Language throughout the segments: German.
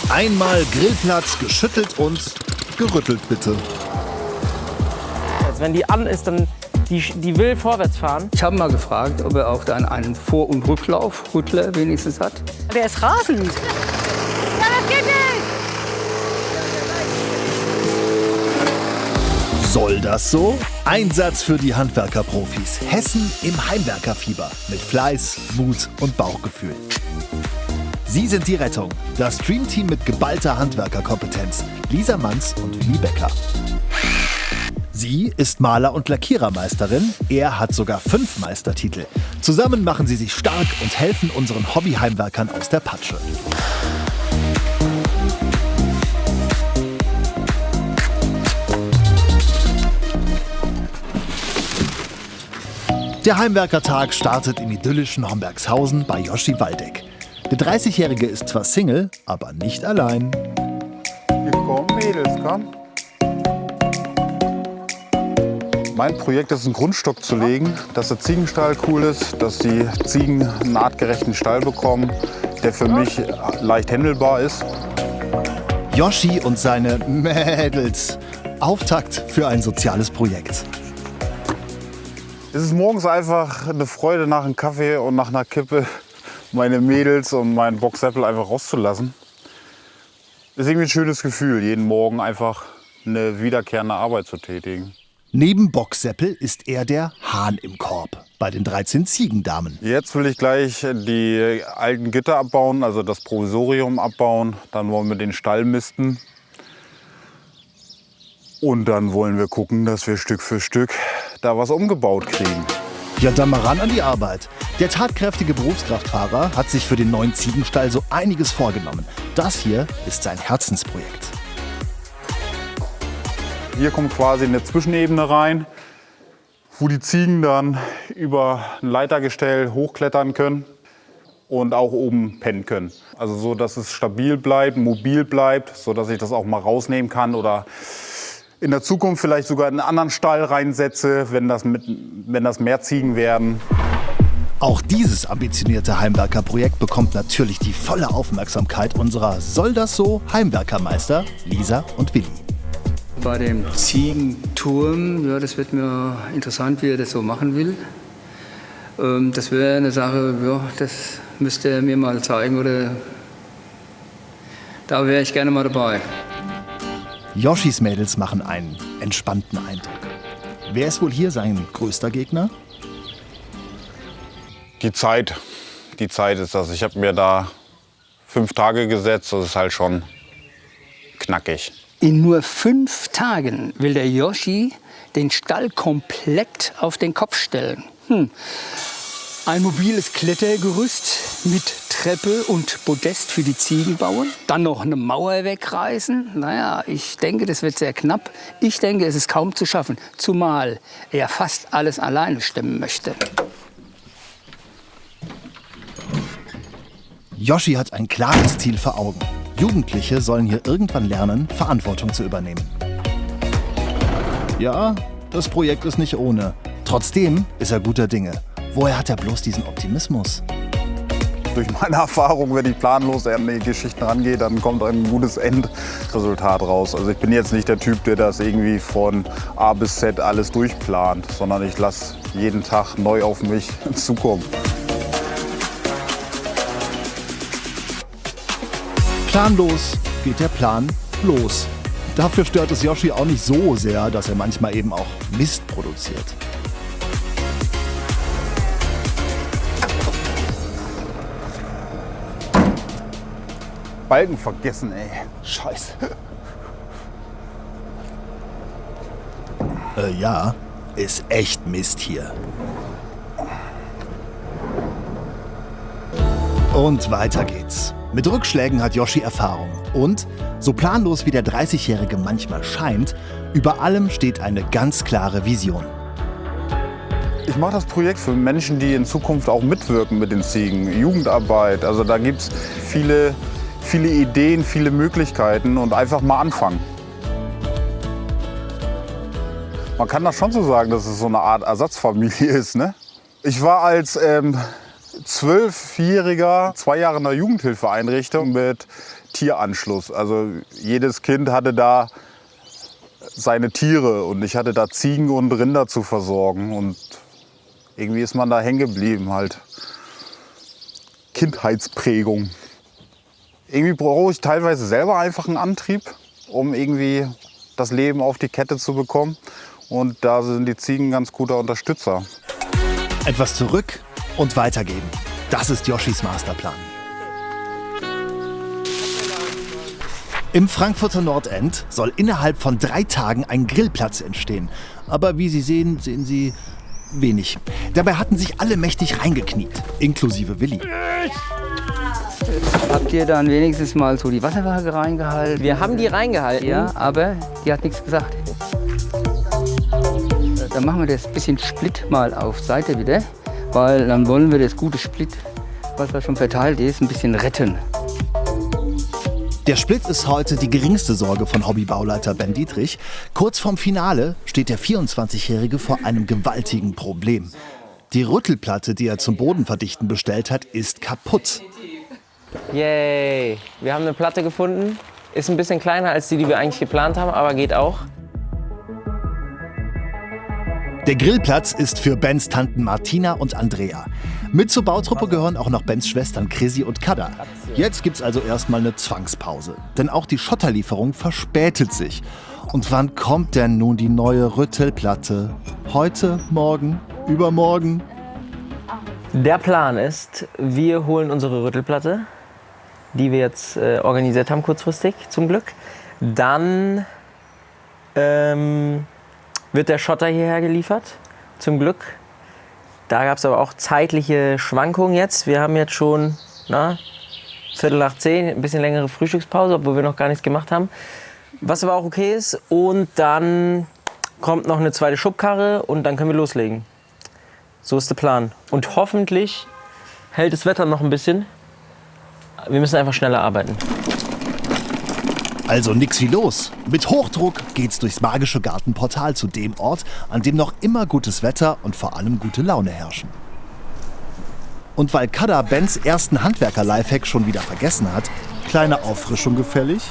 Einmal Grillplatz geschüttelt und gerüttelt bitte. Also wenn die an ist, dann die will vorwärts fahren. Ich habe mal gefragt, ob er auch dann einen Vor- und Rücklauf, Rüttler wenigstens hat. Der ist rasend. Ja, das geht nicht. Soll das so? Einsatz für die Handwerkerprofis. Hessen im Heimwerkerfieber. Mit Fleiß, Mut und Bauchgefühl. Sie sind die Rettung. Das Dreamteam mit geballter Handwerkerkompetenz. Lisa Manz und Willi Becker. Sie ist Maler- und Lackierermeisterin. Er hat sogar 5 Meistertitel. Zusammen machen sie sich stark und helfen unseren Hobbyheimwerkern aus der Patsche. Der Heimwerkertag startet im idyllischen Hombergshausen bei Joschi Waldeck. Der 30-Jährige ist zwar Single, aber nicht allein. Hier kommen Mädels, komm. Mein Projekt ist, einen Grundstock zu legen, dass der Ziegenstall cool ist, dass die Ziegen einen artgerechten Stall bekommen, der für mich leicht händelbar ist. Joschi und seine Mädels. Auftakt für ein soziales Projekt. Es ist morgens einfach eine Freude, nach einem Kaffee und nach einer Kippe meine Mädels und meinen Boxsäppel einfach rauszulassen. Es ist irgendwie ein schönes Gefühl, jeden Morgen einfach eine wiederkehrende Arbeit zu tätigen. Neben Boxsäppel ist er der Hahn im Korb bei den 13 Ziegendamen. Jetzt will ich gleich die alten Gitter abbauen, also das Provisorium abbauen. Dann wollen wir den Stall misten. Und dann wollen wir gucken, dass wir Stück für Stück da was umgebaut kriegen. Ja, dann mal ran an die Arbeit. Der tatkräftige Berufskraftfahrer hat sich für den neuen Ziegenstall so einiges vorgenommen. Das hier ist sein Herzensprojekt. Hier kommt quasi eine Zwischenebene rein, wo die Ziegen dann über ein Leitergestell hochklettern können und auch oben pennen können. Also so, dass es stabil bleibt, mobil bleibt, so dass ich das auch mal rausnehmen kann oder in der Zukunft vielleicht sogar in einen anderen Stall reinsetze, wenn das mehr Ziegen werden. Auch dieses ambitionierte Heimwerkerprojekt bekommt natürlich die volle Aufmerksamkeit unserer Soll das so Heimwerkermeister Lisa und Willi. Bei dem Ziegenturm, ja, das wird mir interessant, wie er das so machen will. Das wäre eine Sache, ja, das müsste er mir mal zeigen, oder da wäre ich gerne mal dabei. Joschis Mädels machen einen entspannten Eindruck. Wer ist wohl hier sein größter Gegner? Die Zeit ist das. Ich habe mir da 5 Tage gesetzt, das ist halt schon knackig. In nur 5 Tagen will der Joschi den Stall komplett auf den Kopf stellen. Ein mobiles Klettergerüst mit Treppe und Podest für die Ziegen bauen. Dann noch eine Mauer wegreißen. Naja, ich denke, das wird sehr knapp. Ich denke, es ist kaum zu schaffen. Zumal er fast alles alleine stemmen möchte. Joschi hat ein klares Ziel vor Augen. Jugendliche sollen hier irgendwann lernen, Verantwortung zu übernehmen. Ja, das Projekt ist nicht ohne. Trotzdem ist er guter Dinge. Woher hat er bloß diesen Optimismus? Durch meine Erfahrung, wenn ich planlos an die Geschichten rangehe, dann kommt ein gutes Endresultat raus. Also ich bin jetzt nicht der Typ, der das irgendwie von A bis Z alles durchplant, sondern ich lasse jeden Tag neu auf mich zukommen. Planlos geht der Plan los. Dafür stört es Joschi auch nicht so sehr, dass er manchmal eben auch Mist produziert. Balken vergessen, ey. Scheiße. Ja, ist echt Mist hier. Und weiter geht's. Mit Rückschlägen hat Joschi Erfahrung. Und, so planlos wie der 30-Jährige manchmal scheint, über allem steht eine ganz klare Vision. Ich mache das Projekt für Menschen, die in Zukunft auch mitwirken mit den Ziegen. Jugendarbeit, also da gibt es viele Ideen, viele Möglichkeiten und einfach mal anfangen. Man kann das schon so sagen, dass es so eine Art Ersatzfamilie ist, ne? Ich war als 12-Jähriger 2 Jahre in der Jugendhilfeeinrichtung mit Tieranschluss. Also jedes Kind hatte da seine Tiere und ich hatte da Ziegen und Rinder zu versorgen. Und irgendwie ist man da hängen geblieben halt. Kindheitsprägung. Irgendwie brauche ich teilweise selber einfach einen Antrieb, um irgendwie das Leben auf die Kette zu bekommen. Und da sind die Ziegen ein ganz guter Unterstützer. Etwas zurück und weitergeben. Das ist Yoshis Masterplan. Im Frankfurter Nordend soll innerhalb von 3 Tagen ein Grillplatz entstehen. Aber wie Sie sehen, sehen Sie wenig. Dabei hatten sich alle mächtig reingekniet, inklusive Willi. Habt ihr dann wenigstens mal so die Wasserwaage reingehalten? Wir haben die reingehalten. Ja, aber die hat nichts gesagt. Dann machen wir das bisschen Split mal auf Seite wieder, weil dann wollen wir das gute Split, was da schon verteilt ist, ein bisschen retten. Der Split ist heute die geringste Sorge von Hobbybauleiter Ben Dietrich. Kurz vorm Finale steht der 24-Jährige vor einem gewaltigen Problem. Die Rüttelplatte, die er zum Bodenverdichten bestellt hat, ist kaputt. Yay! Wir haben eine Platte gefunden. Ist ein bisschen kleiner als die wir eigentlich geplant haben, aber geht auch. Der Grillplatz ist für Bens Tanten Martina und Andrea. Mit zur Bautruppe gehören auch noch Bens Schwestern Chrissy und Kada. Jetzt gibt's also erstmal eine Zwangspause. Denn auch die Schotterlieferung verspätet sich. Und wann kommt denn nun die neue Rüttelplatte? Heute, morgen, übermorgen? Der Plan ist, wir holen unsere Rüttelplatte, die wir jetzt organisiert haben, kurzfristig zum Glück. Dann wird der Schotter hierher geliefert, zum Glück. Da gab es aber auch zeitliche Schwankungen jetzt. Wir haben jetzt schon 10:15, ein bisschen längere Frühstückspause, obwohl wir noch gar nichts gemacht haben. Was aber auch okay ist. Und dann kommt noch eine zweite Schubkarre und dann können wir loslegen. So ist der Plan. Und hoffentlich hält das Wetter noch ein bisschen. Wir müssen einfach schneller arbeiten. Also nix wie los. Mit Hochdruck geht's durchs magische Gartenportal zu dem Ort, an dem noch immer gutes Wetter und vor allem gute Laune herrschen. Und weil Kada Bens ersten Handwerker-Lifehack schon wieder vergessen hat, kleine Auffrischung gefällig?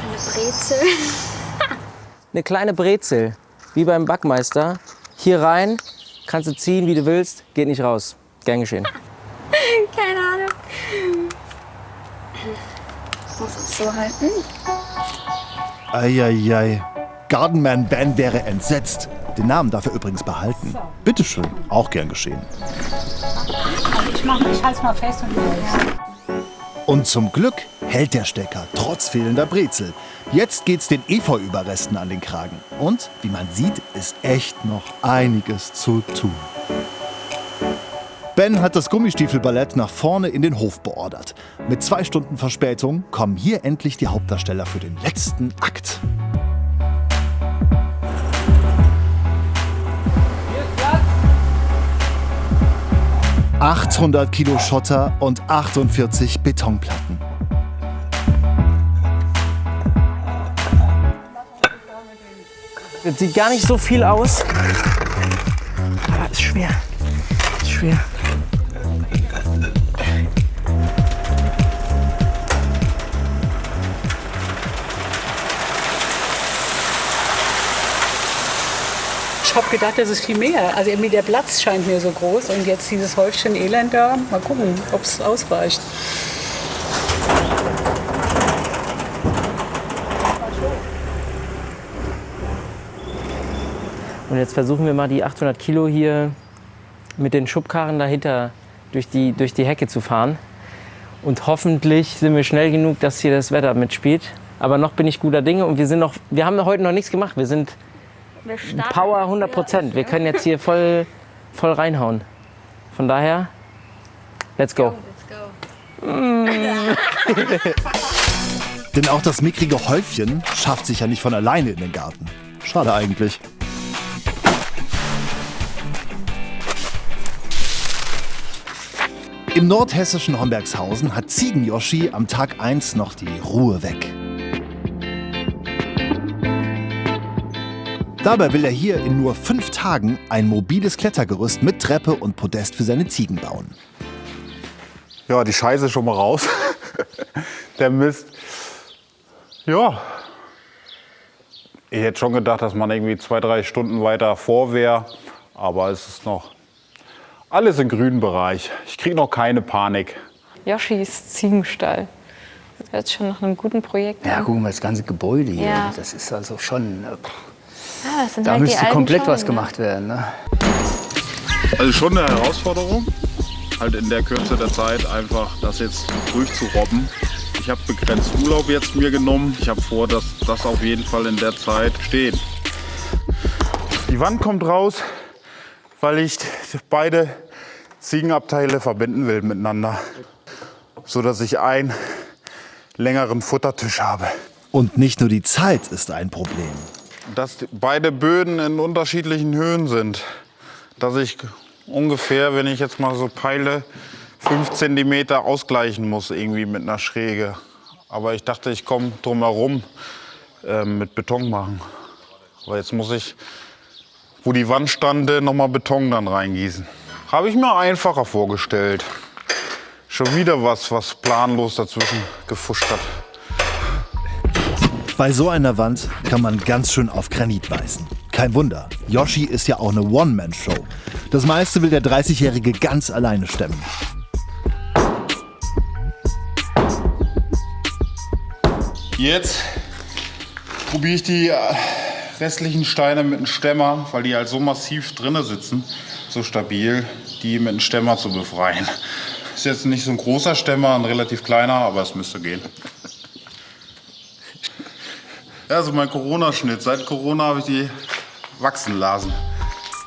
Eine Brezel. Eine kleine Brezel, wie beim Backmeister. Hier rein, kannst du ziehen, wie du willst, geht nicht raus. Gern geschehen. Keine Ahnung. Ich muss es so halten. Eieiei. Gardenman Ben wäre entsetzt. Den Namen darf er übrigens behalten. Bitteschön, auch gern geschehen. Ich halte es mal fest und Und zum Glück hält der Stecker, trotz fehlender Brezel. Jetzt geht's den Efeu-Überresten an den Kragen. Und, wie man sieht, ist echt noch einiges zu tun. Ben hat das Gummistiefelballett nach vorne in den Hof beordert. Mit 2 Stunden Verspätung kommen hier endlich die Hauptdarsteller für den letzten Akt. – 800 Kilo Schotter und 48 Betonplatten. Das sieht gar nicht so viel aus. Aber ist schwer. Ist schwer. ich habe gedacht, das ist viel mehr. Also irgendwie der Platz scheint mir so groß und jetzt dieses Häufchen Elend da. Mal gucken, ob es ausreicht. Und jetzt versuchen wir mal die 800 Kilo hier mit den Schubkarren dahinter durch die Hecke zu fahren. Und hoffentlich sind wir schnell genug, dass hier das Wetter mitspielt. Aber noch bin ich guter Dinge und wir haben heute noch nichts gemacht. Wir sind Power 100%. Wir können jetzt hier voll reinhauen. Von daher, let's go. Denn auch das mickrige Häufchen schafft sich ja nicht von alleine in den Garten. Schade eigentlich. Im nordhessischen Hombergshausen hat Ziegen-Yoshi am Tag 1 noch die Ruhe weg. Dabei will er hier in nur 5 Tagen ein mobiles Klettergerüst mit Treppe und Podest für seine Ziegen bauen. Ja, die Scheiße schon mal raus. Der Mist. Ja. Ich hätte schon gedacht, dass man irgendwie 2-3 Stunden weiter vor wäre. Aber es ist noch alles im grünen Bereich. Ich kriege noch keine Panik. Yoshis Ziegenstall. Das hört sich schon nach einem guten Projekt an. Ja, gucken wir das ganze Gebäude hier. Ja. Das ist also schon. Das sind Da halt die müsste alten komplett Scheunen, was gemacht werden. Ne? Also schon eine Herausforderung, halt in der Kürze der Zeit einfach das jetzt durchzurobben. Ich habe begrenzt Urlaub jetzt mir genommen. Ich habe vor, dass das auf jeden Fall in der Zeit steht. Die Wand kommt raus, weil ich beide Ziegenabteile verbinden will miteinander, so dass ich einen längeren Futtertisch habe. Und nicht nur die Zeit ist ein Problem. Dass beide Böden in unterschiedlichen Höhen sind. Dass ich ungefähr, wenn ich jetzt mal so peile, 5 cm ausgleichen muss irgendwie mit einer Schräge. Aber ich dachte, ich komme drum herum mit Beton machen. Aber jetzt muss ich, wo die Wand stand, nochmal Beton dann reingießen. Habe ich mir einfacher vorgestellt. Schon wieder was planlos dazwischen gefuscht hat. Bei so einer Wand kann man ganz schön auf Granit beißen. Kein Wunder, Yoshi ist ja auch eine One-Man-Show. Das meiste will der 30-Jährige ganz alleine stemmen. Jetzt probiere ich die restlichen Steine mit einem Stämmer, weil die halt so massiv drinne sitzen, so stabil, die mit einem Stämmer zu befreien. Ist jetzt nicht so ein großer Stämmer, ein relativ kleiner, aber es müsste gehen. Ja, so mein Corona-Schnitt. Seit Corona habe ich die wachsen lassen.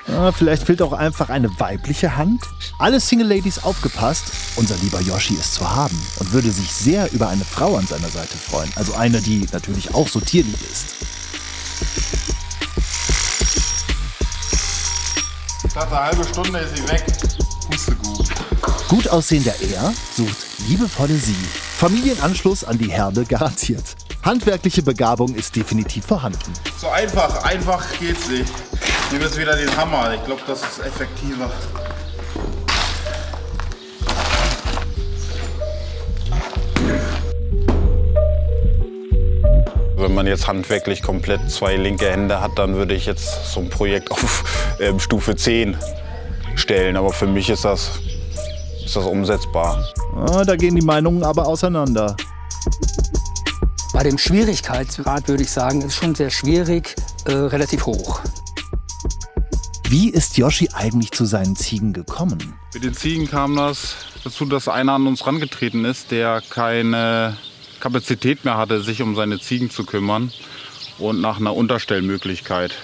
Ja, vielleicht fehlt auch einfach eine weibliche Hand. Alle Single-Ladies aufgepasst, unser lieber Yoshi ist zu haben und würde sich sehr über eine Frau an seiner Seite freuen. Also eine, die natürlich auch so tierlieb ist. Ich dachte, eine halbe Stunde ist sie weg. Pustegut. Gut aussehender er sucht liebevolle sie. Familienanschluss an die Herde garantiert. Handwerkliche Begabung ist definitiv vorhanden. So einfach geht's nicht. Ich nehme jetzt wieder den Hammer. Ich glaube, das ist effektiver. Wenn man jetzt handwerklich komplett 2 linke Hände hat, dann würde ich jetzt so ein Projekt auf Stufe 10 stellen. Aber für mich ist das umsetzbar. Ah, da gehen die Meinungen aber auseinander. Bei dem Schwierigkeitsgrad würde ich sagen, ist schon sehr schwierig, relativ hoch. Wie ist Yoshi eigentlich zu seinen Ziegen gekommen? Mit den Ziegen kam das dazu, dass einer an uns rangetreten ist, der keine Kapazität mehr hatte, sich um seine Ziegen zu kümmern und nach einer Unterstellmöglichkeit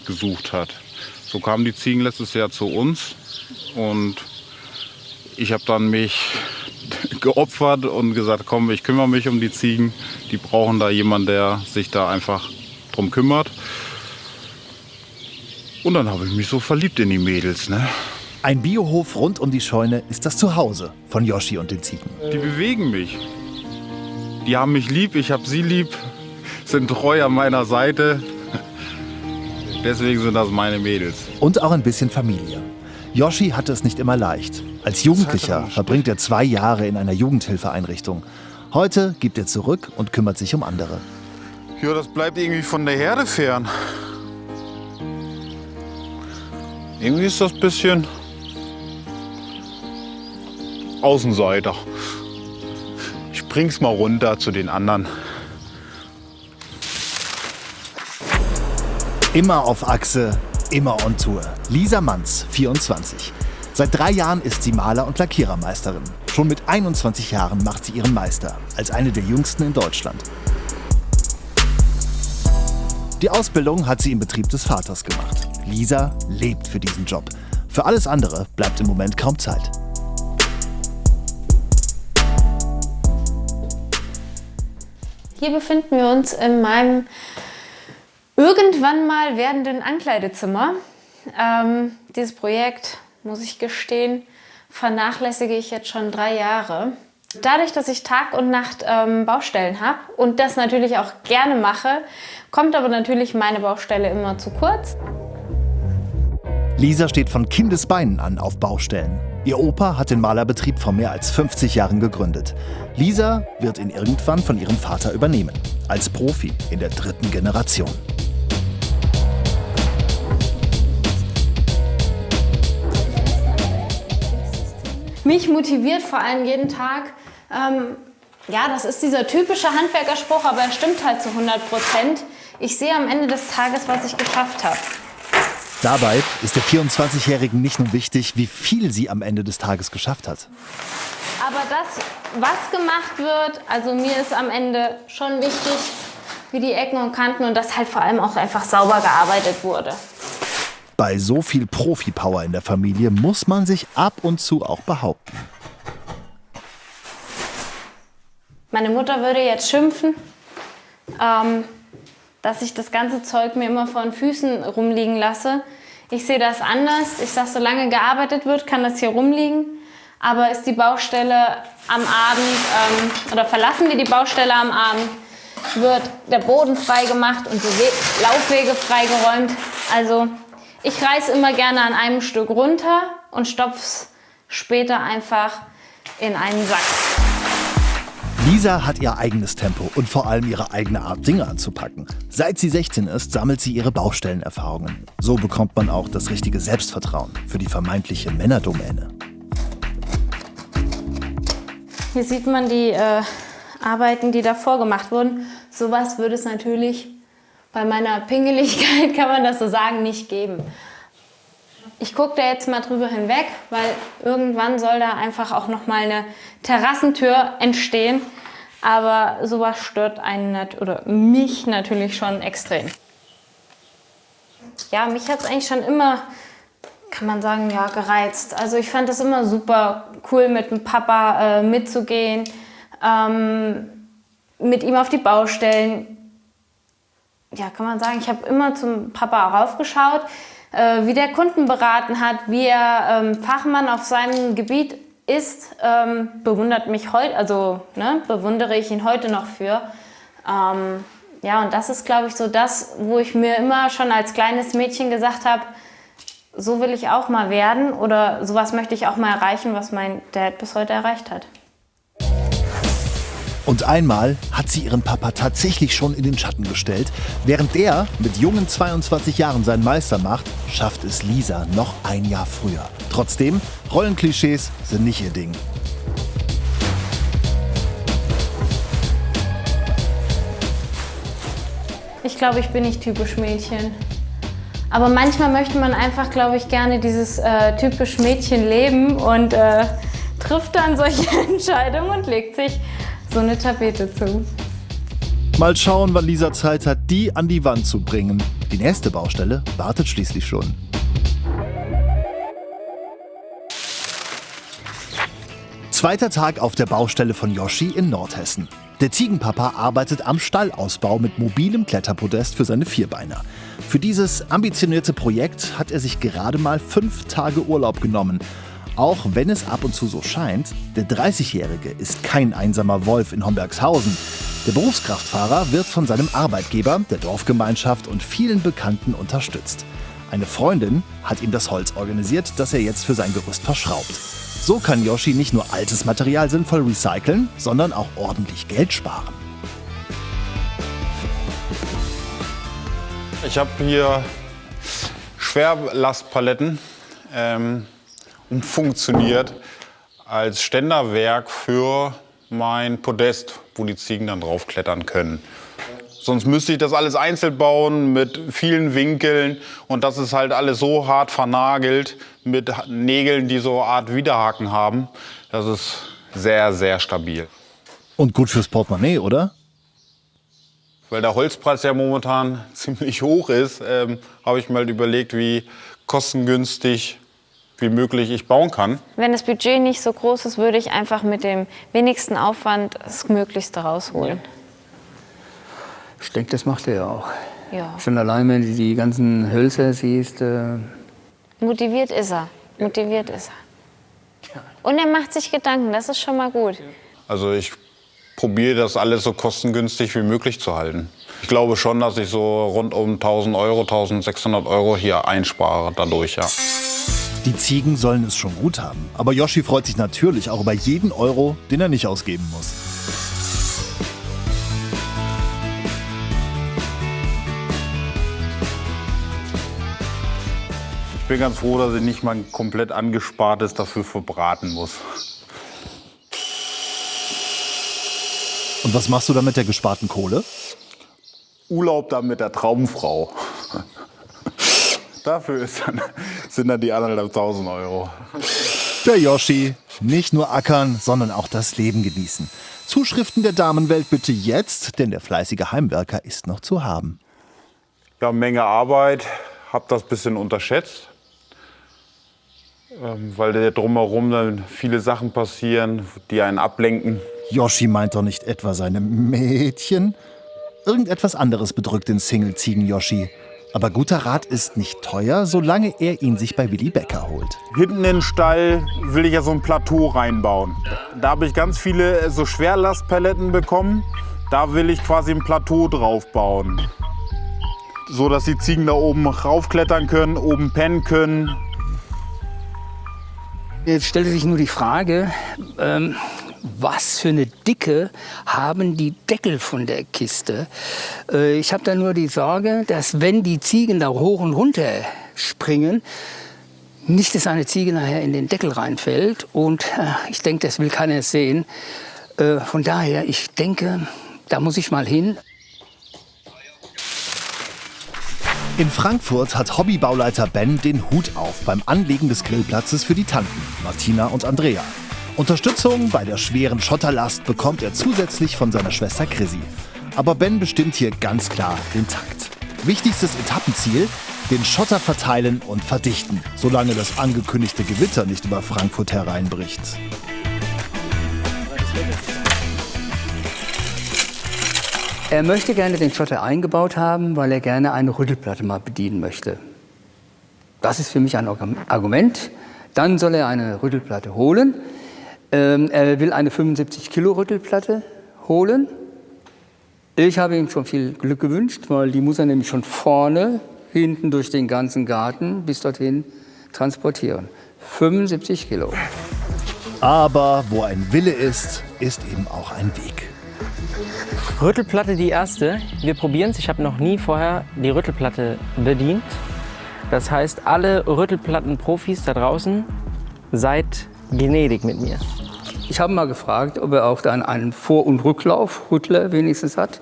gesucht hat. So kamen die Ziegen letztes Jahr zu uns und ich habe dann mich geopfert und gesagt, komm, ich kümmere mich um die Ziegen. Die brauchen da jemanden, der sich da einfach drum kümmert. Und dann habe ich mich so verliebt in die Mädels, ne? Ein Biohof rund um die Scheune ist das Zuhause von Yoshi und den Ziegen. Die bewegen mich. Die haben mich lieb, ich habe sie lieb, sind treu an meiner Seite. Deswegen sind das meine Mädels. Und auch ein bisschen Familie. Yoshi hatte es nicht immer leicht. Als Jugendlicher verbringt er 2 Jahre in einer Jugendhilfeeinrichtung. Heute gibt er zurück und kümmert sich um andere. Ja, das bleibt irgendwie von der Herde fern. Irgendwie ist das ein bisschen Außenseiter. Ich bring's mal runter zu den anderen. Immer auf Achse, immer on Tour. Lisa Manz, 24. Seit 3 Jahren ist sie Maler- und Lackierermeisterin. Schon mit 21 Jahren macht sie ihren Meister, als eine der jüngsten in Deutschland. Die Ausbildung hat sie im Betrieb des Vaters gemacht. Lisa lebt für diesen Job. Für alles andere bleibt im Moment kaum Zeit. Hier befinden wir uns in meinem irgendwann mal werdenden Ankleidezimmer. Dieses Projekt, muss ich gestehen, vernachlässige ich jetzt schon 3 Jahre. Dadurch, dass ich Tag und Nacht Baustellen habe und das natürlich auch gerne mache, kommt aber natürlich meine Baustelle immer zu kurz. Lisa steht von Kindesbeinen an auf Baustellen. Ihr Opa hat den Malerbetrieb vor mehr als 50 Jahren gegründet. Lisa wird ihn irgendwann von ihrem Vater übernehmen. Als Profi in der 3. Generation. Mich motiviert vor allem jeden Tag, ja, das ist dieser typische Handwerkerspruch, aber er stimmt halt zu 100%. Ich sehe am Ende des Tages, was ich geschafft habe. Dabei ist der 24-Jährigen nicht nur wichtig, wie viel sie am Ende des Tages geschafft hat. Aber das, was gemacht wird, also mir ist am Ende schon wichtig, wie die Ecken und Kanten und dass halt vor allem auch einfach sauber gearbeitet wurde. Bei so viel Profi-Power in der Familie muss man sich ab und zu auch behaupten. Meine Mutter würde jetzt schimpfen, dass ich das ganze Zeug mir immer vor den Füßen rumliegen lasse. Ich sehe das anders. Ich sage, solange gearbeitet wird, kann das hier rumliegen. Aber ist die Baustelle am Abend, oder verlassen wir die Baustelle am Abend, wird der Boden frei gemacht und die Laufwege freigeräumt. Also ich reiße immer gerne an einem Stück runter und stopfe es später einfach in einen Sack. Lisa hat ihr eigenes Tempo und vor allem ihre eigene Art, Dinge anzupacken. Seit sie 16 ist, sammelt sie ihre Baustellenerfahrungen. So bekommt man auch das richtige Selbstvertrauen für die vermeintliche Männerdomäne. Hier sieht man die Arbeiten, die davor gemacht wurden. Sowas würde es natürlich bei meiner Pingeligkeit, kann man das so sagen, nicht geben. Ich gucke da jetzt mal drüber hinweg, weil irgendwann soll da einfach auch noch mal eine Terrassentür entstehen. Aber sowas stört einen oder mich natürlich schon extrem. Ja, mich hat es eigentlich schon immer, kann man sagen, ja, gereizt. Also ich fand es immer super cool, mit dem Papa mitzugehen, mit ihm auf die Baustellen. Ja, kann man sagen, ich habe immer zum Papa raufgeschaut, wie der Kunden beraten hat, wie er Fachmann auf seinem Gebiet ist, bewundert mich heute, also bewundere ich ihn heute noch für. Ja, und das ist, glaube ich, so das, wo ich mir immer schon als kleines Mädchen gesagt habe, so will ich auch mal werden oder sowas möchte ich auch mal erreichen, was mein Dad bis heute erreicht hat. Und einmal hat sie ihren Papa tatsächlich schon in den Schatten gestellt. Während der mit jungen 22 Jahren seinen Meister macht, schafft es Lisa noch ein Jahr früher. Trotzdem, Rollenklischees sind nicht ihr Ding. Ich glaube, ich bin nicht typisch Mädchen. Aber manchmal möchte man einfach, glaube ich, gerne dieses typisch Mädchen leben und trifft dann solche Entscheidungen und legt sich so eine Tapete zu. Mal schauen, wann Lisa Zeit hat, die an die Wand zu bringen. Die nächste Baustelle wartet schließlich schon. Zweiter Tag auf der Baustelle von Yoshi in Nordhessen. Der Ziegenpapa arbeitet am Stallausbau mit mobilem Kletterpodest für seine Vierbeiner. Für dieses ambitionierte Projekt hat er sich gerade mal 5 Tage Urlaub genommen. Auch wenn es ab und zu so scheint, der 30-Jährige ist kein einsamer Wolf in Hombergshausen. Der Berufskraftfahrer wird von seinem Arbeitgeber, der Dorfgemeinschaft und vielen Bekannten unterstützt. Eine Freundin hat ihm das Holz organisiert, das er jetzt für sein Gerüst verschraubt. So kann Yoshi nicht nur altes Material sinnvoll recyceln, sondern auch ordentlich Geld sparen. Ich habe hier Schwerlastpaletten umfunktioniert als Ständerwerk für mein Podest, wo die Ziegen dann draufklettern können. Sonst müsste ich das alles einzeln bauen mit vielen Winkeln und das ist halt alles so hart vernagelt mit Nägeln, die so eine Art Widerhaken haben. Das ist sehr, sehr stabil. Und gut fürs Portemonnaie, oder? Weil der Holzpreis ja momentan ziemlich hoch ist, habe ich mir halt überlegt, wie kostengünstig wie möglich ich bauen kann. Wenn das Budget nicht so groß ist, würde ich einfach mit dem wenigsten Aufwand das Möglichste rausholen. Ich denke, das macht er ja auch. Ja. Schon allein, wenn du die ganzen Hölzer siehst. Motiviert ist er. Motiviert ist er. Und er macht sich Gedanken, das ist schon mal gut. Also ich probiere das alles so kostengünstig wie möglich zu halten. Ich glaube schon, dass ich so rund um 1.000 Euro, 1.600 Euro hier einspare dadurch, ja. Die Ziegen sollen es schon gut haben. Aber Yoshi freut sich natürlich auch über jeden Euro, den er nicht ausgeben muss. Ich bin ganz froh, dass ich nicht mein komplett angespartes dafür verbraten muss. Und was machst du dann mit der gesparten Kohle? Urlaub dann mit der Traumfrau. Dafür sind dann die 1.500 Euro. Der Yoshi, nicht nur ackern, sondern auch das Leben genießen. Zuschriften der Damenwelt bitte jetzt, denn der fleißige Heimwerker ist noch zu haben. Ja, Menge Arbeit, hab das ein bisschen unterschätzt. Weil da drumherum dann viele Sachen passieren, die einen ablenken. Yoshi meint doch nicht etwa seine Mädchen? Irgendetwas anderes bedrückt den Single-Ziegen-Yoshi. Aber guter Rat ist nicht teuer, solange er ihn sich bei Willi Becker holt. Hinten in den Stall will ich ja so ein Plateau reinbauen. Da habe ich ganz viele so Schwerlastpaletten bekommen. Da will ich quasi ein Plateau drauf bauen. So dass die Ziegen da oben raufklettern können, oben pennen können. Jetzt stellte sich nur die Frage, was für eine Dicke haben die Deckel von der Kiste? Ich habe da nur die Sorge, dass wenn die Ziegen da hoch und runter springen, nicht, dass eine Ziege nachher in den Deckel reinfällt. Und ich denke, das will keiner sehen. Von daher, ich denke, da muss ich mal hin. In Frankfurt hat Hobbybauleiter Ben den Hut auf beim Anlegen des Grillplatzes für die Tanten, Martina und Andrea. Unterstützung bei der schweren Schotterlast bekommt er zusätzlich von seiner Schwester Chrissy. Aber Ben bestimmt hier ganz klar den Takt. Wichtigstes Etappenziel: den Schotter verteilen und verdichten, solange das angekündigte Gewitter nicht über Frankfurt hereinbricht. Er möchte gerne den Schotter eingebaut haben, weil er gerne eine Rüttelplatte mal bedienen möchte. Das ist für mich ein Argument. Dann soll er eine Rüttelplatte holen. Er will eine 75 Kilo Rüttelplatte holen. Ich habe ihm schon viel Glück gewünscht, weil die muss er nämlich schon vorne, hinten durch den ganzen Garten bis dorthin transportieren. 75 Kilo. Aber wo ein Wille ist, ist eben auch ein Weg. Rüttelplatte die erste. Wir probieren es. Ich habe noch nie vorher die Rüttelplatte bedient. Das heißt, alle Rüttelplattenprofis da draußen, seid gnädig mit mir. Ich habe mal gefragt, ob er auch dann einen Vor- und Rücklauf, Rüttler wenigstens hat.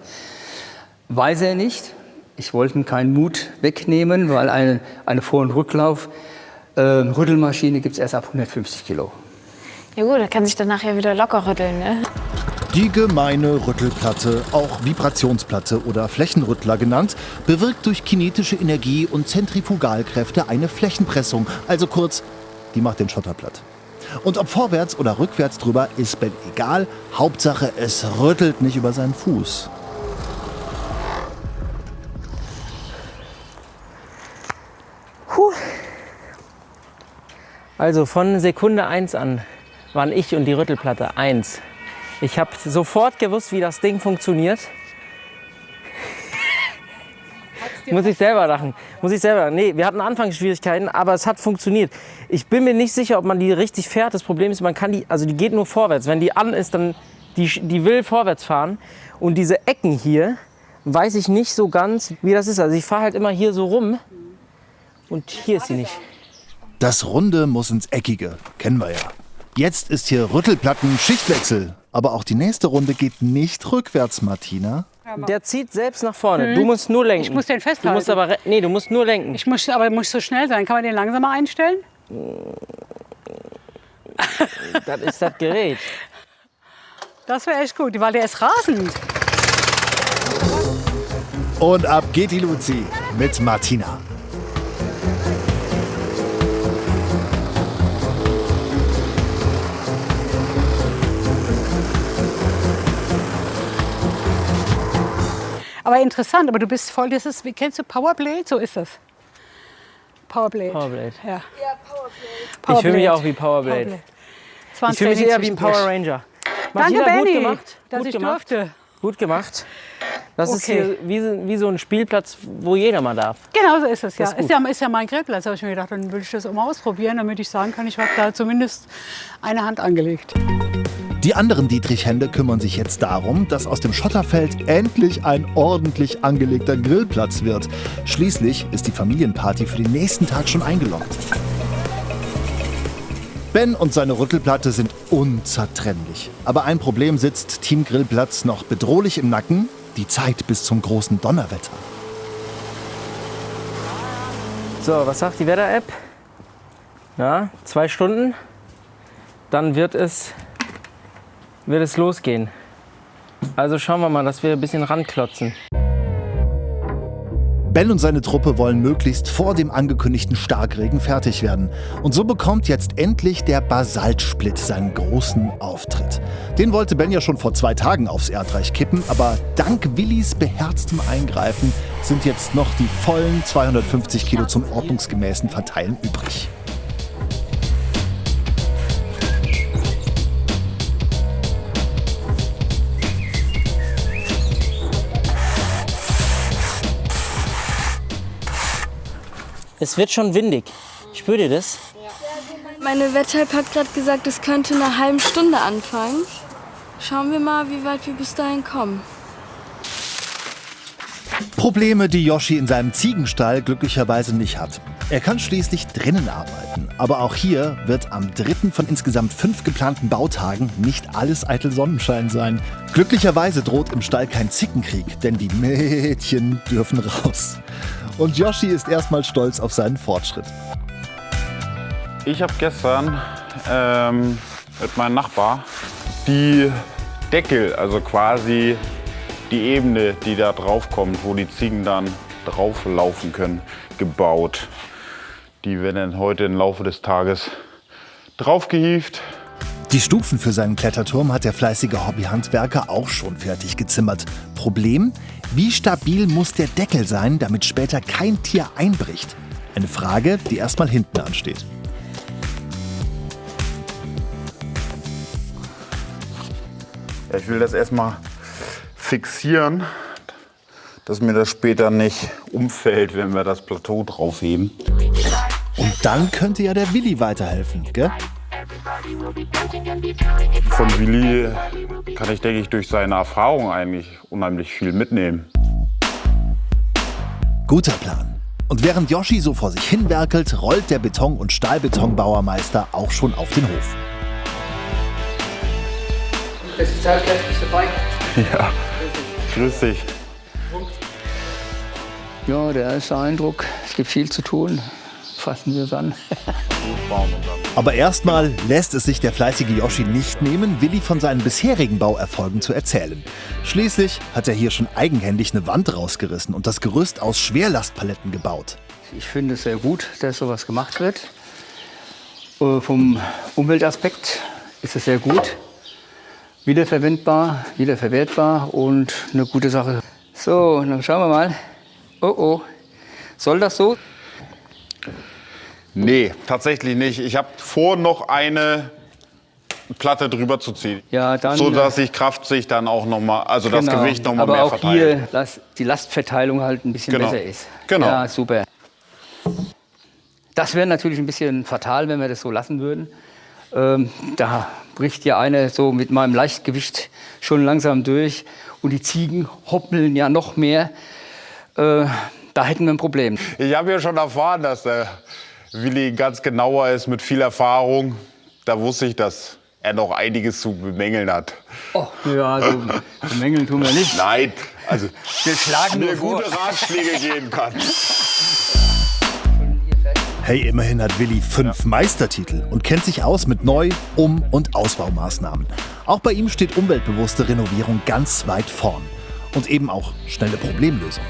Weiß er nicht. Ich wollte ihm keinen Mut wegnehmen, weil eine Vor- und Rücklauf Rüttelmaschine gibt es erst ab 150 Kilo. Ja gut, da kann sich dann nachher wieder locker rütteln, ne? Die gemeine Rüttelplatte, auch Vibrationsplatte oder Flächenrüttler genannt, bewirkt durch kinetische Energie und Zentrifugalkräfte eine Flächenpressung. Also kurz, die macht den Schotter platt. Und ob vorwärts oder rückwärts drüber, ist Ben egal. Hauptsache, es rüttelt nicht über seinen Fuß. Also von Sekunde 1 an waren ich und die Rüttelplatte 1. Ich habe sofort gewusst, wie das Ding funktioniert. Muss ich selber lachen. Nee, wir hatten Anfangsschwierigkeiten, aber es hat funktioniert. Ich bin mir nicht sicher, ob man die richtig fährt. Das Problem ist, die geht nur vorwärts. Wenn die an ist, dann die will vorwärts fahren. Und diese Ecken hier, weiß ich nicht so ganz, wie das ist. Also ich fahre halt immer hier so rum und hier ist sie nicht. Das Runde muss ins Eckige, kennen wir ja. Jetzt ist hier Rüttelplatten-Schichtwechsel. Aber auch die nächste Runde geht nicht rückwärts, Martina. Der zieht selbst nach vorne. Du musst nur lenken. Ich muss den festhalten. Du musst nur lenken. Ich muss so schnell sein. Kann man den langsamer einstellen? Das ist das Gerät. Das wäre echt gut, weil der ist rasend. Und ab geht die Luzi mit Martina. Aber interessant, aber du bist voll, kennst du Powerblade? So ist das. Powerblade. Ja. Ich fühle mich auch wie Powerblade. Ich fühle mich eher wie ein Power Ranger. Danke, Martina, Benny, gut gemacht. dass Gut ich gemacht. durfte. Gut gemacht. Das ist Okay. hier wie so ein Spielplatz, wo jeder mal darf. Genau so ist es, ja. Das ist Ist ja mein Grillplatz, habe ich mir gedacht. Dann will ich das auch mal ausprobieren, damit ich sagen kann, ich habe da zumindest eine Hand angelegt. Die anderen Dietrich-Hände kümmern sich jetzt darum, dass aus dem Schotterfeld endlich ein ordentlich angelegter Grillplatz wird. Schließlich ist die Familienparty für den nächsten Tag schon eingeloggt. Ben und seine Rüttelplatte sind unzertrennlich. Aber ein Problem sitzt Team Grillplatz noch bedrohlich im Nacken: die Zeit bis zum großen Donnerwetter. So, was sagt die Wetter-App? Ja, 2 Stunden. Dann wird es losgehen. Also schauen wir mal, dass wir ein bisschen ranklotzen. Ben und seine Truppe wollen möglichst vor dem angekündigten Starkregen fertig werden. Und so bekommt jetzt endlich der Basaltsplit seinen großen Auftritt. Den wollte Ben ja schon vor 2 Tagen aufs Erdreich kippen, aber dank Willis beherztem Eingreifen sind jetzt noch die vollen 250 Kilo zum ordnungsgemäßen Verteilen übrig. Es wird schon windig. Spürt ihr das? Meine Wetthilfe hat gerade gesagt, es könnte in einer halben Stunde anfangen. Schauen wir mal, wie weit wir bis dahin kommen. Probleme, die Yoshi in seinem Ziegenstall glücklicherweise nicht hat. Er kann schließlich drinnen arbeiten. Aber auch hier wird am 3. von insgesamt 5 geplanten Bautagen nicht alles eitel Sonnenschein sein. Glücklicherweise droht im Stall kein Zickenkrieg, denn die Mädchen dürfen raus. Und Yoshi ist erstmal stolz auf seinen Fortschritt. Ich habe gestern mit meinem Nachbar die Deckel, also quasi die Ebene, die da drauf kommt, wo die Ziegen dann drauf laufen können, gebaut. Die werden dann heute im Laufe des Tages draufgehievt. Die Stufen für seinen Kletterturm hat der fleißige Hobbyhandwerker auch schon fertig gezimmert. Problem: wie stabil muss der Deckel sein, damit später kein Tier einbricht? Eine Frage, die erstmal hinten ansteht. Ja, ich will das erstmal fixieren, dass mir das später nicht umfällt, wenn wir das Plateau draufheben. Und dann könnte ja der Willi weiterhelfen, gell? Von Willi kann ich, denke ich, durch seine Erfahrung eigentlich unheimlich viel mitnehmen. Guter Plan. Und während Yoshi so vor sich hinwerkelt, rollt der Beton- und Stahlbetonbauermeister auch schon auf den Hof. Das ist halt gleich dabei. Ja, grüß dich. Ja, der erste Eindruck, es gibt viel zu tun. Fassen wir es an. Aber erstmal lässt es sich der fleißige Yoshi nicht nehmen, Willi von seinen bisherigen Bauerfolgen zu erzählen. Schließlich hat er hier schon eigenhändig eine Wand rausgerissen und das Gerüst aus Schwerlastpaletten gebaut. Ich finde es sehr gut, dass sowas gemacht wird. Vom Umweltaspekt ist es sehr gut. Wiederverwendbar, wiederverwertbar und eine gute Sache. So, dann schauen wir mal. Oh oh, soll das so? Nee, tatsächlich nicht. Ich habe vor, noch eine Platte drüber zu ziehen. Ja, dann, so dass sich Kraft sich dann auch noch mal, also das genau, Gewicht noch mal aber mehr auch verteilt. hier die Lastverteilung halt ein bisschen Genau. besser ist. Genau. Ja, super. Das wäre natürlich ein bisschen fatal, wenn wir das so lassen würden. Da bricht ja eine so mit meinem Leichtgewicht schon langsam durch und die Ziegen hoppeln ja noch mehr. Da hätten wir ein Problem. Ich habe ja schon erfahren, dass der Willi ganz genauer ist mit viel Erfahrung. Da wusste ich, dass er noch einiges zu bemängeln hat. Oh, ja, also bemängeln tun wir nicht. Nein, also Wir schlagen mir nur vor. gute Ratschläge geben kann. Hey, immerhin hat Willi 5 Meistertitel und kennt sich aus mit Neu-, Um- und Ausbaumaßnahmen. Auch bei ihm steht umweltbewusste Renovierung ganz weit vorn. Und eben auch schnelle Problemlösung.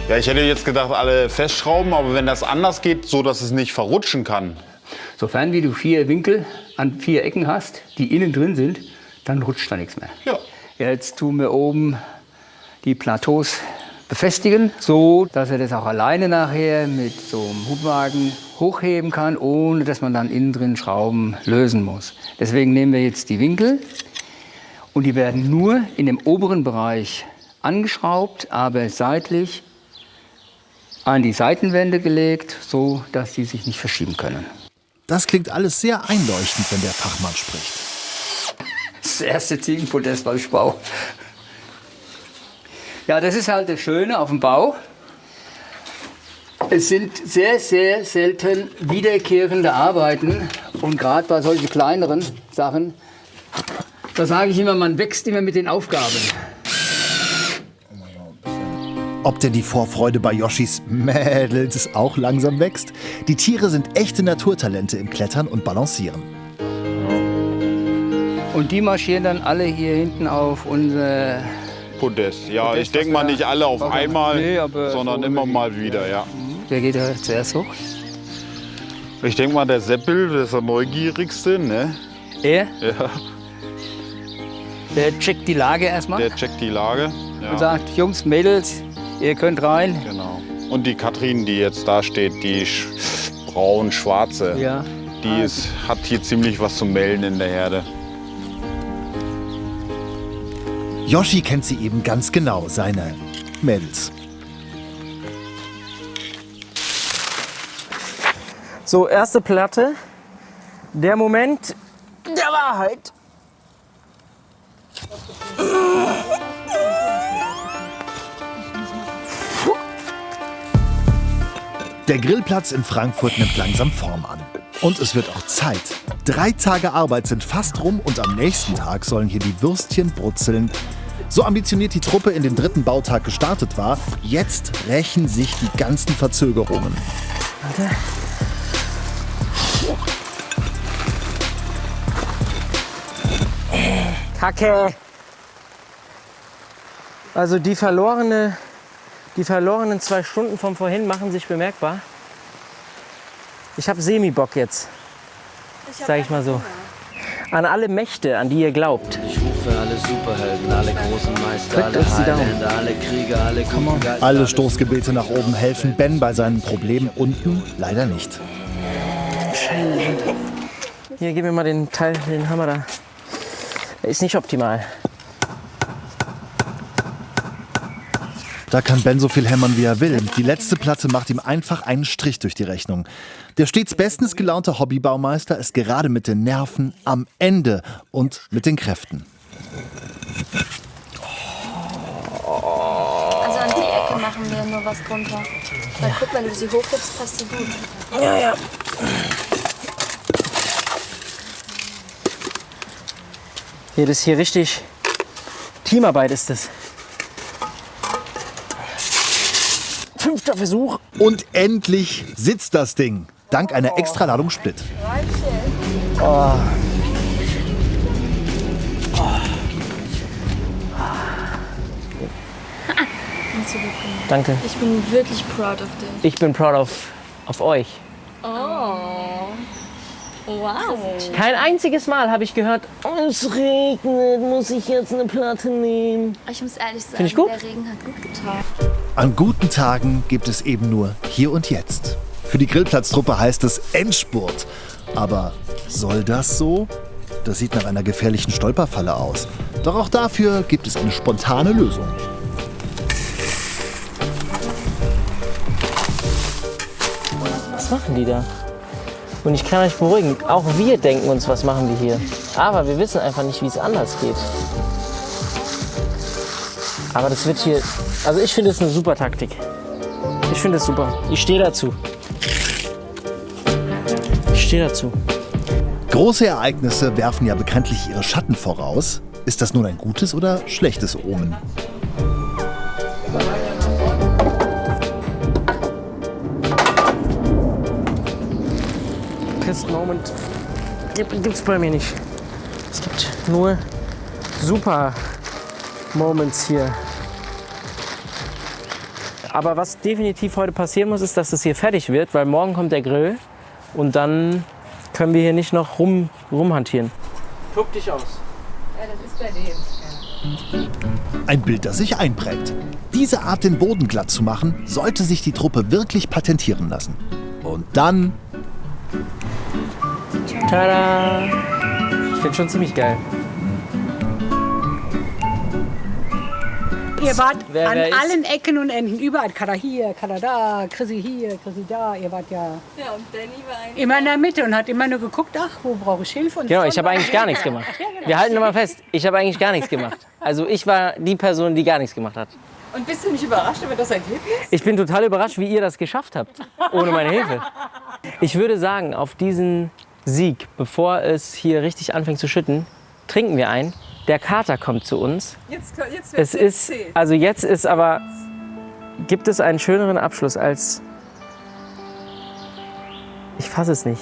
Ja, ich hätte jetzt gedacht, alle festschrauben, aber wenn das anders geht, so dass es nicht verrutschen kann. Sofern wie du 4 Winkel an 4 Ecken hast, die innen drin sind, dann rutscht da nichts mehr. Ja. Jetzt tun wir oben die Plateaus befestigen, so dass er das auch alleine nachher mit so einem Hubwagen hochheben kann, ohne dass man dann innen drin Schrauben lösen muss. Deswegen nehmen wir jetzt die Winkel Und die werden nur in dem oberen Bereich angeschraubt, aber seitlich an die Seitenwände gelegt, so dass sie sich nicht verschieben können. Das klingt alles sehr einleuchtend, wenn der Fachmann spricht. Das erste Ziegenpodest beim Bau. Ja, das ist halt das Schöne auf dem Bau. Es sind sehr, sehr selten wiederkehrende Arbeiten. Und gerade bei solchen kleineren Sachen, da sage ich immer, man wächst immer mit den Aufgaben. Ob denn die Vorfreude bei Yoshis Mädels auch langsam wächst? Die Tiere sind echte Naturtalente im Klettern und Balancieren. Und die marschieren dann alle hier hinten auf unser Podest. Ja, Podest, ich denke mal nicht alle auf einmal, Nee, aber sondern so immer irgendwie. mal wieder, ja. Wer geht da zuerst hoch? Ich denke mal, der Seppel, der ist der Neugierigste, ne? Er? Ja, Der checkt die Lage erstmal der checkt die Lage. und Ja, sagt, Jungs, Mädels, ihr könnt rein. genau. Und die Katrin, die jetzt da steht, die braun-schwarze, Ja. die hat hier ziemlich was zu melden in der Herde. Yoshi kennt sie eben ganz genau, seine Mädels. So, erste Platte. Der Moment der Wahrheit. Der Grillplatz in Frankfurt nimmt langsam Form an. Und es wird auch Zeit. 3 Tage Arbeit sind fast rum und am nächsten Tag sollen hier die Würstchen brutzeln. So ambitioniert die Truppe in den 3. Bautag gestartet war, jetzt rächen sich die ganzen Verzögerungen. Warte. Kacke. Also die verlorenen 2 Stunden von vorhin machen sich bemerkbar. Ich habe Semi-Bock jetzt, sag ich mal so. An alle Mächte, an die ihr glaubt. Ich rufe alle Superhelden, alle großen Meister, Drückt alle uns die Daumen. Highlander, alle Krieger, alle guten Geister. Alle Stoßgebete nach oben helfen Ben bei seinen Problemen unten leider nicht. Hier, gib mir mal den Teil, den Hammer da. Der ist nicht optimal. Da kann Ben so viel hämmern, wie er will. Die letzte Platte macht ihm einfach einen Strich durch die Rechnung. Der stets bestens gelaunte Hobbybaumeister ist gerade mit den Nerven am Ende und mit den Kräften. Also an die Ecke machen wir nur was drunter. Weil guck, wenn du sie hochhebst, passt sie gut. Ja, ja. Hier, das ist hier richtig Teamarbeit ist das. 5. Versuch. Und endlich sitzt das Ding. Dank einer Extraladung Split. Hast du gut gemacht. Danke. Ich bin wirklich proud of dich. Ich bin proud of euch. Oh. Wow. Kein einziges Mal habe ich gehört, oh, es regnet, muss ich jetzt eine Platte nehmen. Ich muss ehrlich sagen, Find ich gut. der Regen hat gut getan. An guten Tagen gibt es eben nur Hier und Jetzt. Für die Grillplatztruppe heißt es Endspurt. Aber soll das so? Das sieht nach einer gefährlichen Stolperfalle aus. Doch auch dafür gibt es eine spontane Lösung. Was machen die da? Und ich kann euch beruhigen, auch wir denken uns, was machen die hier. Aber wir wissen einfach nicht, wie es anders geht. Aber das wird hier, also ich finde es eine super Taktik. Ich finde es super. Ich stehe dazu. Ich stehe dazu. Große Ereignisse werfen ja bekanntlich ihre Schatten voraus. Ist das nun ein gutes oder schlechtes Omen? Best Moment gibt's bei mir nicht. Es gibt nur super Moments hier. Aber was definitiv heute passieren muss, ist, dass es hier fertig wird, weil morgen kommt der Grill und dann können wir hier nicht noch rumhantieren. Tob dich aus. Ja, das ist bei dem. Ein Bild, das sich einprägt. Diese Art, den Boden glatt zu machen, sollte sich die Truppe wirklich patentieren lassen. Und dann... Tada! Ich finde schon ziemlich geil. Ihr wart wer an ist. allen Ecken und Enden, überall. Kada hier, Kada da, Chrissy hier, Chrissy da. Ihr wart ja Ja, und Danny war eigentlich. immer in der Mitte und hat immer nur geguckt, ach, wo brauche ich Hilfe? Und Genau, schon ich habe war- eigentlich gar nichts gemacht. Ja, genau. Wir halten nochmal fest, ich habe eigentlich gar nichts gemacht. Also ich war die Person, die gar nichts gemacht hat. Und bist du nicht überrascht über das Ergebnis? Ich bin total überrascht, wie ihr das geschafft habt, ohne meine Hilfe. Ich würde sagen, auf diesen Sieg, bevor es hier richtig anfängt zu schütten, trinken wir ein. Der Kater kommt zu uns. Jetzt Es ist, also jetzt ist aber, gibt es einen schöneren Abschluss als, ich fasse es nicht.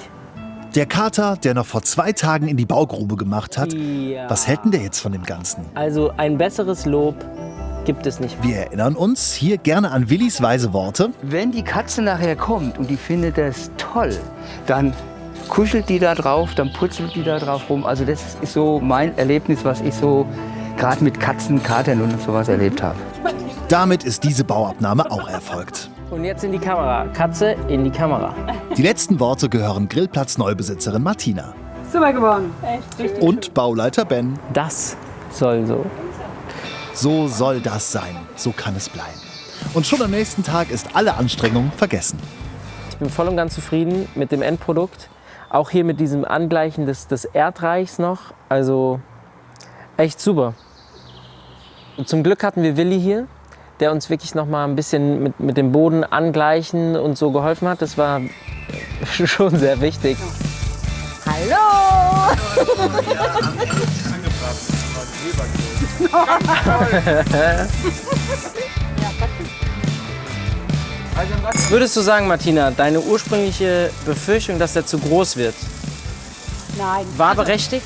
Der Kater, der noch vor 2 Tagen in die Baugrube gemacht hat. Ja. Was hält denn der jetzt von dem Ganzen? Also ein besseres Lob gibt es nicht. Wir erinnern uns hier gerne an Willis weise Worte. Wenn die Katze nachher kommt und die findet das toll, dann kuschelt die da drauf, dann putzelt die da drauf rum. Also das ist so mein Erlebnis, was ich so gerade mit Katzen, Katern und sowas erlebt habe. Damit ist diese Bauabnahme auch erfolgt. Und jetzt in die Kamera. Katze in die Kamera. Die letzten Worte gehören Grillplatz-Neubesitzerin Martina Super geworden. Echt richtig. und Bauleiter Ben. Das soll so. So soll das sein. So kann es bleiben. Und schon am nächsten Tag ist alle Anstrengung vergessen. Ich bin voll und ganz zufrieden mit dem Endprodukt. Auch hier mit diesem Angleichen des Erdreichs noch. Also echt super. Und zum Glück hatten wir Willi hier, der uns wirklich noch mal ein bisschen mit dem Boden angleichen und so geholfen hat. Das war schon sehr wichtig. Hallo! Würdest du sagen, Martina, deine ursprüngliche Befürchtung, dass er zu groß wird, Nein. war berechtigt?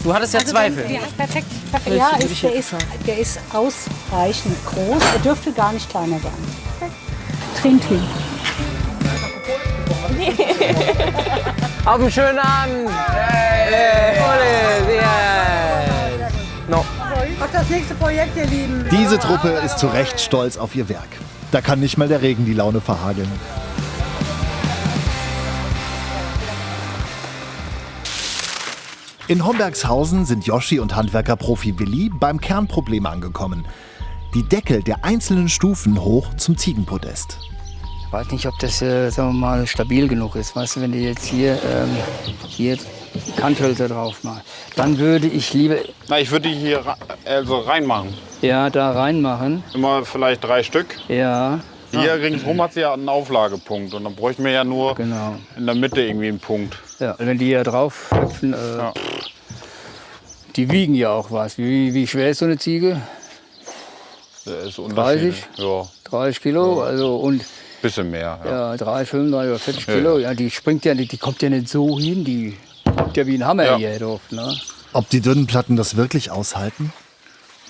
Du hattest ja Zweifel. Ja, perfekt. Willst Ja, du dich jetzt der ist ausreichend groß. Er dürfte gar nicht kleiner sein. Trin. Auf einen schönen Abend! Ole, yes. No. Auf das nächste Projekt, ihr Lieben. Diese Truppe ist zu Recht stolz auf ihr Werk. Da kann nicht mal der Regen die Laune verhageln. In Hombergshausen sind Joschi und Handwerkerprofi Willi beim Kernproblem angekommen. Die Deckel der einzelnen Stufen hoch zum Ziegenpodest. Ich weiß nicht, ob das sagen wir mal, stabil genug ist. Weißt du, wenn du jetzt hier Kanthölzer drauf machst, dann würde ich lieber Na, ich würde die hier reinmachen. da reinmachen. Immer vielleicht 3 Stück. Ja, Hier ringsrum hat sie ja einen Auflagepunkt. Und dann bräuchten wir ja nur genau. in der Mitte irgendwie einen Punkt. Ja, wenn die hier drauf hüpfen, Ja. die wiegen ja auch was. Wie schwer ist so eine Ziege? Das ist unterschiedlich. 30? Ja, 30 Kilo, also und bisschen mehr. Ja. ja, 30, 35 oder 40 Kilo. Ja, die springt ja nicht, die kommt ja nicht so hin, die kommt ja wie ein Hammer Ja. hier drauf. Ne? Ob die dünnen Platten das wirklich aushalten?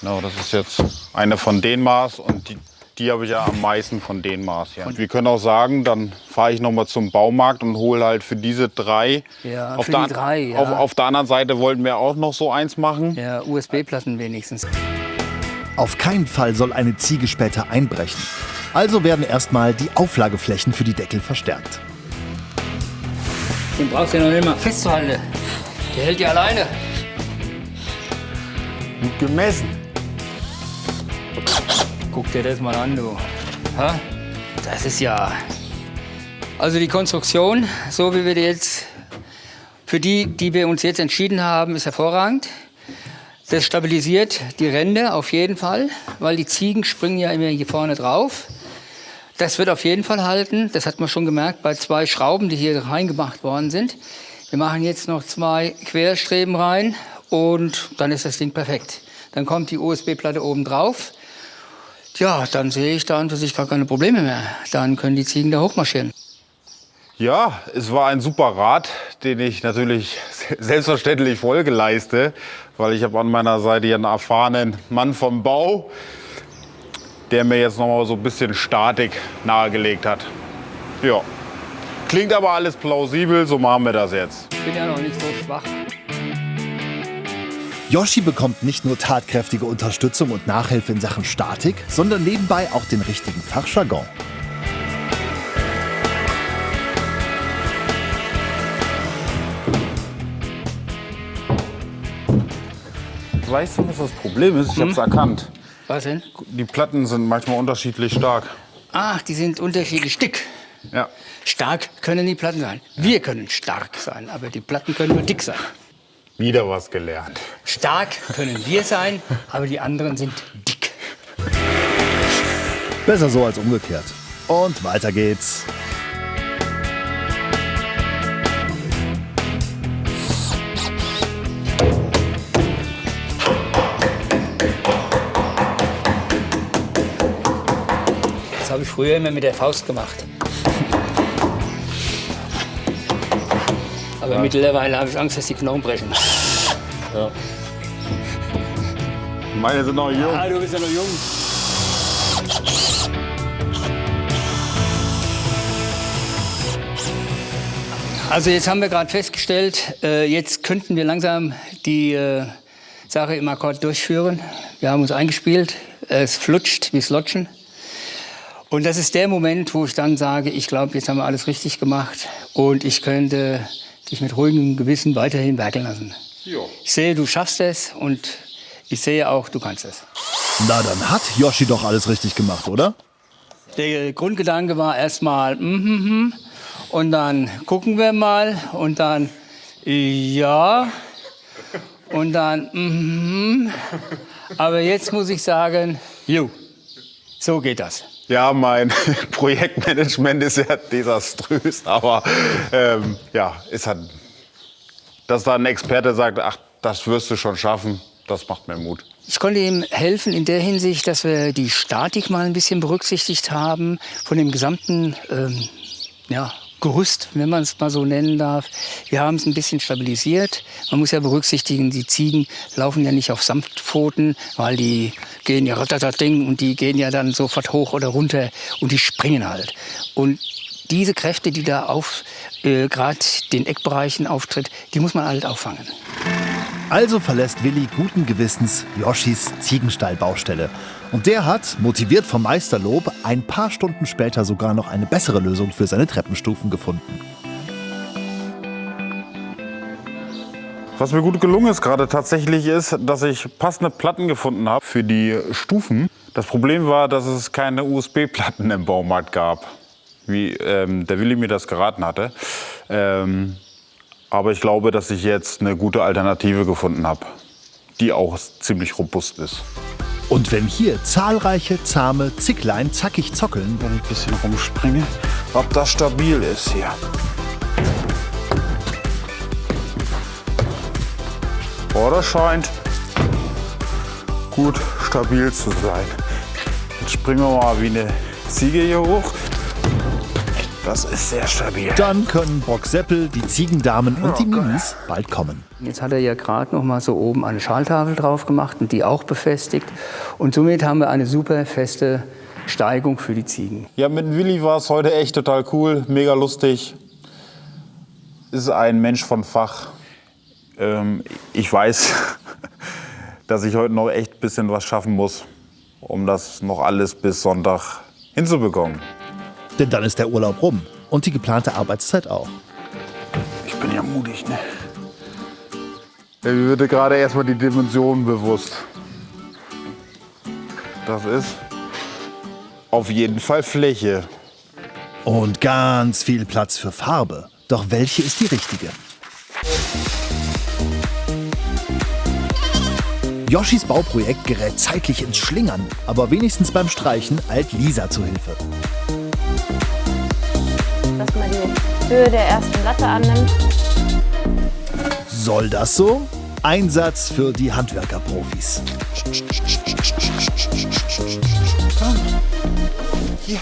Genau, das ist jetzt eine von den Maß und die habe ich ja am meisten von den Maß. Ja. Und wir können auch sagen, dann fahre ich noch mal zum Baumarkt und hole halt für diese 3. Ja, auf für der, die 3, ja. auf der anderen Seite wollten wir auch noch so eins machen. Ja, USB-Platten wenigstens. Auf keinen Fall soll eine Ziege später einbrechen. Also werden erstmal die Auflageflächen für die Deckel verstärkt. Den brauchst du ja noch nicht mal festzuhalten. Der hält ja alleine. Gut gemessen. Guck dir das mal an, du. Ha? Das ist ja... Also die Konstruktion, so wie wir die jetzt... Für die wir uns jetzt entschieden haben, ist hervorragend. Das stabilisiert die Ränder auf jeden Fall, weil die Ziegen springen ja immer hier vorne drauf. Das wird auf jeden Fall halten. Das hat man schon gemerkt bei 2 Schrauben, die hier reingemacht worden sind. Wir machen jetzt noch 2 Querstreben rein und dann ist das Ding perfekt. Dann kommt die USB-Platte oben drauf. Ja, dann sehe ich da an für sich gar keine Probleme mehr. Dann können die Ziegen da hochmarschieren. Ja, es war ein super Rat, den ich natürlich selbstverständlich Folge leiste, weil ich habe an meiner Seite hier einen erfahrenen Mann vom Bau, der mir jetzt noch mal so ein bisschen Statik nahegelegt hat. Ja, klingt aber alles plausibel, so machen wir das jetzt. Ich bin ja noch nicht so schwach. Joschi bekommt nicht nur tatkräftige Unterstützung und Nachhilfe in Sachen Statik, sondern nebenbei auch den richtigen Fachjargon. Weißt du, was das Problem ist? Ich habe es erkannt. Was denn? Die Platten sind manchmal unterschiedlich stark. Ach, die sind unterschiedlich dick. Ja. Stark können die Platten sein. Wir können stark sein, aber die Platten können nur dick sein. Wieder was gelernt. Stark können wir sein, aber die anderen sind dick. Besser so als umgekehrt. Und weiter geht's. Das habe ich früher immer mit der Faust gemacht. Aber mittlerweile habe ich Angst, dass die Knochen brechen. Ja. Meine sind noch jung. Ah, du bist ja noch jung. Also jetzt haben wir gerade festgestellt, jetzt könnten wir langsam die Sache im Akkord durchführen. Wir haben uns eingespielt, es flutscht wie Slotschen. Und das ist der Moment, wo ich dann sage, ich glaube, jetzt haben wir alles richtig gemacht und ich könnte dich mit ruhigem Gewissen weiterhin werkeln lassen. Jo. Ich sehe, du schaffst es und ich sehe auch, du kannst es. Na, dann hat Yoshi doch alles richtig gemacht, oder? Der Grundgedanke war erstmal und dann gucken wir mal und dann ja und dann aber jetzt muss ich sagen, so geht das. Ja, mein Projektmanagement ist ja desaströs, aber ja, ist halt, dass da ein Experte sagt, ach, das wirst du schon schaffen, das macht mir Mut. Ich konnte ihm helfen in der Hinsicht, dass wir die Statik mal ein bisschen berücksichtigt haben von dem gesamten Gerüst, wenn man es mal so nennen darf. Wir haben es ein bisschen stabilisiert. Man muss ja berücksichtigen, die Ziegen laufen ja nicht auf Samtpfoten, weil die gehen ja ratatating und die gehen ja dann sofort hoch oder runter und die springen halt. Und diese Kräfte, die da auf gerade den Eckbereichen auftritt, die muss man halt auffangen. Also verlässt Willi guten Gewissens Yoshis Ziegenstallbaustelle. Und der hat, motiviert vom Meisterlob, ein paar Stunden später sogar noch eine bessere Lösung für seine Treppenstufen gefunden. Was mir gut gelungen ist gerade tatsächlich ist, dass ich passende Platten gefunden habe für die Stufen. Das Problem war, dass es keine USB-Platten im Baumarkt gab, wie der Willi mir das geraten hatte. Aber ich glaube, dass ich jetzt eine gute Alternative gefunden habe, die auch ziemlich robust ist. Und wenn hier zahlreiche, zahme Zicklein zackig zockeln, wenn ich ein bisschen rumspringe, ob das stabil ist hier. Oh, das scheint gut stabil zu sein. Jetzt springen wir mal wie eine Ziege hier hoch. Das ist sehr stabil. Dann können Brock Seppel, die Ziegendamen und die Minis bald kommen. Jetzt hat er ja gerade noch mal so oben eine Schalltafel drauf gemacht und die auch befestigt. Und somit haben wir eine super feste Steigung für die Ziegen. Ja, mit Willi war es heute echt total cool, mega lustig. Ist ein Mensch von Fach. Ich weiß, dass ich heute noch echt ein bisschen was schaffen muss, um das noch alles bis Sonntag hinzubekommen. Denn dann ist der Urlaub rum und die geplante Arbeitszeit auch. Ich bin ja mutig, ne? Mir wird gerade erstmal die Dimensionen bewusst. Das ist auf jeden Fall Fläche. Und ganz viel Platz für Farbe. Doch welche ist die richtige? Yoshis Bauprojekt gerät zeitlich ins Schlingern, aber wenigstens beim Streichen eilt Lisa zu Hilfe. Dass man die Höhe der ersten Latte annimmt. Soll das so? Einsatz für die Handwerkerprofis. Hier.